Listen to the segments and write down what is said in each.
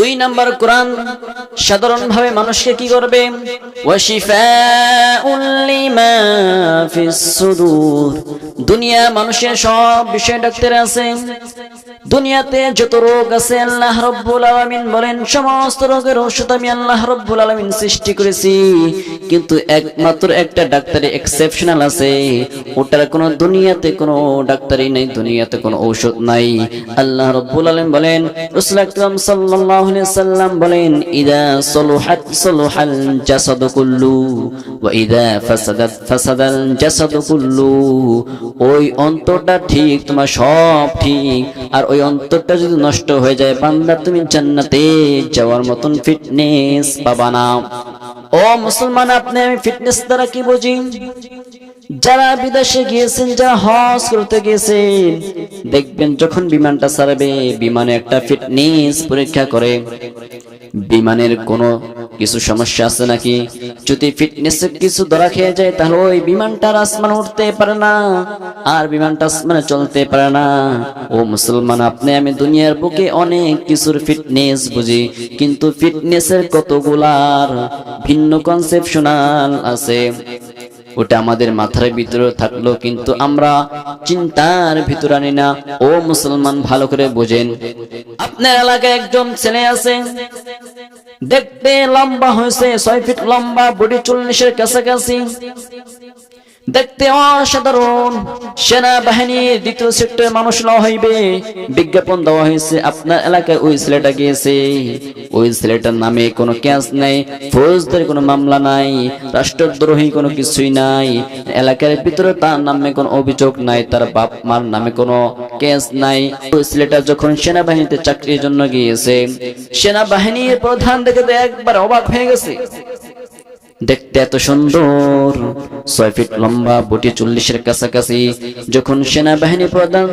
দুই নাম্বার, কোরআন সাধারণভাবে মানুষকে কি করবে? ওয়াশিফাউল লিমা ফিস সুদূর। দুনিয়া মানুষের সব বিষয়ে ডাক্তার আছে। দুনিয়াতে যত রোগ আছে আল্লাহ রাব্বুল আলামিন বলেন সমস্ত রোগের ঔষধ আমি আল্লাহ রাব্বুল আলামিন সৃষ্টি করেছি, কিন্তু একমাত্র একটা ডাক্তারি এক্সেপশনাল আছে, ওটার কোনো দুনিয়াতে কোনো ডাক্তারি নাই, দুনিয়াতে কোনো ঔষধ নাই। আল্লাহ রাব্বুল আলামিন বলেন, রাসূল আকরাম সাল্লাল্লাহু আলাইহি সাল্লাম বলেন, ইদা সলুহাত সলুহাল জাসাদু কুল্লু ওয়া ইদা ফাসাদাত ফাসাদাল জাসাদু কুল্লু। ওই অন্তরটা ঠিক, তোমার সব ঠিক, আর ওই অন্তরটা যদি নষ্ট হয়ে যায় বান্দা, তুমি জান্নাতে যাওয়ার মতন ফিটনেস পাবা না। ও মুসলমান, আপনি আমি ফিটনেস দ্বারা কি বুঝি? যারা বিদেশে গিয়েছেন, যারা হজ করতে গিয়েছেন, দেখবেন যখন বিমানটা ছাড়বে বিমানে একটা ফিটনেস পরীক্ষা করে, বিমানের কোনো কিছু সমস্যা আছে নাকি। যদি ফিটনেসে কিছু ধরা খেয়ে যায় তাহলে ওই বিমানটা আসমানে উঠতে পারে না, আর বিমানটা আসমানে চলতে পারে না। ও মুসলমান, আপনি আমি দুনিয়ার বুকে অনেক কিছুর ফিটনেস বুঝি, কিন্তু ফিটনেসের কতগুলার ভিন্ন কনসেপশনাল আছে। ওটা আমাদের মাথার ভিতরে থাকলো, কিন্তু আমরা চিন্তার ভিতর আনি না। ও মুসলমান, ভালো করে বোঝেন। আপনার এলাকায় একজন ছেলে আছে, দেখতে লম্বা হয়েছে, 6 ফিট লম্বা, বডি 40-এর কাছাকাছি, দেখতে অসাধারণ। সেনাবাহিনীর 2য় সেক্টরে মানুষ লওয়া হইবে, বিজ্ঞাপন দেওয়া হয়েছে। আপনার এলাকায় ওই ছেলেটা গিয়েছে, ওই ছেলেটার নামে কোনো কেস নাই, ফৌজদারি কোনো মামলা নাই, রাষ্ট্রদ্রোহী কোনো কিছুই নাই, এলাকার ভিতরে তার নামে কোনো অভিযোগ নাই, তার বাপ মার নামে কোনো কেস নাই। ওই ছেলেটা যখন সেনাবাহিনীতে চাকরির জন্য গিয়েছে, সেনাবাহিনীর প্রধান দেখে তো একবার অবাক হয়ে গেছে। দেখতে এত সুন্দর, 6 ফিট লম্বা, বডি 40-এর কাছাকাছি। যখন সেনাবাহিনী প্রধান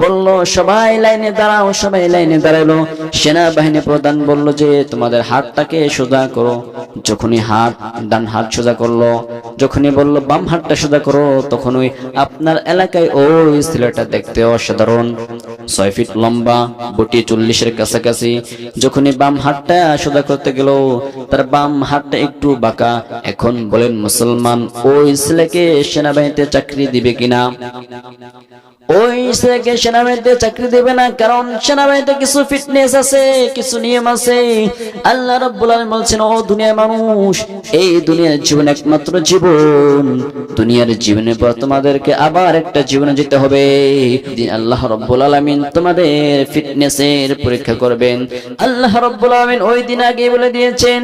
বলল সবাই লাইনে দাঁড়াও, সবাই লাইনে দাঁড়ালো। সেনাবাহিনী প্রধান বলল যে তোমাদের হাতটাকে সোজা করো। যখনই ডান হাত সোজা করলো, যখনই বলল বাম হাতটা সোজা করো, তখন ওই আপনার এলাকায় ওই ছেলেটা দেখতে অসাধারণ, 6 ফিট লম্বা, বডি 40-এর কাছাকাছি। যখনই বাম হাতটা সোজা করতে গেল, তার বাম হাতটা একটু বাঁকা। এখন বলেন মুসলমান, ওই ছেলেকে সেনাবাহিনীতে চাকরি দিবে কিনা? ওই ছেলেকে সেনাবাহিনীতে চাকরি দেবে না, কারণ সেনাবাহিনীতে কিছু ফিটনেস আছে, কিছু নিয়ম আছে। আল্লাহ রাব্বুল আলামিন বলছেন, ও দুনিয়ার মানুষ, এই দুনিয়ার জীবন একমাত্র জীবন, দুনিয়ার জীবনের পর তোমাদেরকে আবার একটা জীবনে যেতে হবে। আল্লাহ রাব্বুল আলামিন তোমাদের ফিটনেসের পরীক্ষা করবেন। আল্লাহ রাব্বুল আলামিন ওই দিন আগে বলে দিয়েছেন,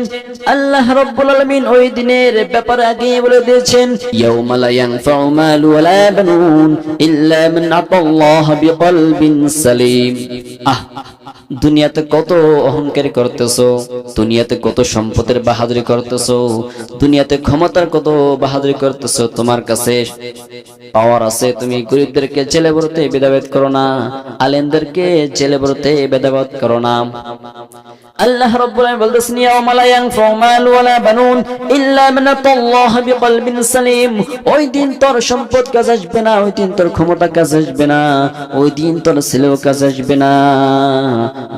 আল্লাহ রাব্বুল আলামিন ওই দিনের ব্যাপারে আগে বলে দিয়েছেন, ইয়াউমা লা ইয়ানফাউ মালু ওয়ালা বানুন ইল্লা মান আতাল্লাহ বিকলবিন সালিম। দুনিয়াতে কত অহংকার করতেছো, দুনিয়াতে কত সম্পদের বাহাদুরি করতেছো, দুনিয়াতে ক্ষমতার কত বাহাদুরি করতেছো। তোমার কাছে পাওয়ার আছে, তুমি গরিবদেরকে জেলে ভরতে ভেদাভেদ করো না, আলেমদেরকে জেলে ভরতে ভেদাভেদ করো না। আল্লাহ রাব্বুল আলামিন বলতেছেন, ইয়াউমা লা ইয়ানফাউ মালু ওয়ালা বানুন ইল্লা মান আতাল্লাহ বিকলবিন সালিম। ওই দিন তোর সম্পদ কাজ আসবে না, ওই দিন তোর ক্ষমতা কাজ আসবে না, ওই দিন তোর ছেলেও কাজ আসবে না।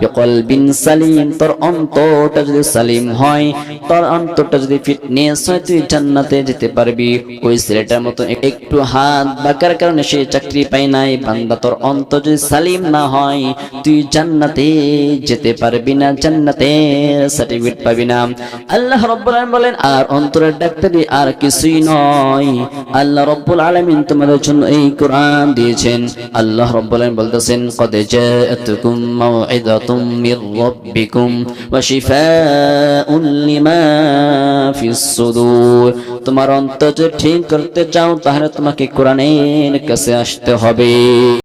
বিকলবিন সালিম, তোর অন্তরটা যদি সালিম হয়, তোর অন্তরটা যদি ফিটনেস হয়, তুই জান্নাতে যেতে পারবি। ওই ছেলেটার মতো একটু হাত বাঁকার কারণে সে চাকরি পায় নাই। বান্দা, তোর অন্তর যদি সালিম না হয়, তুই জান্নাতে যেতে পারবি না, জান্নাতের সার্টিফিকেট পাবি না। আল্লাহ রাব্বুল আলামিন বলেন, আর অন্তরের ডাক্তারি আর কিছুই নয়। আল্লাহ রাব্বুল আলামিন তোমাদের জন্য এই কোরআন দিয়েছেন। আল্লাহ রাব্বুল আলামিন বলতেছেন, কদ জাআতুকুম মাউইযাতুম মির রাব্বিকুম ওয়া শিফাউন লিমা ফিস সুদূর। তোমার অন্তর যদি ঠিক করতে চাও, তাহলে তোমাকে কোরআনের কাছে আসতে হবে।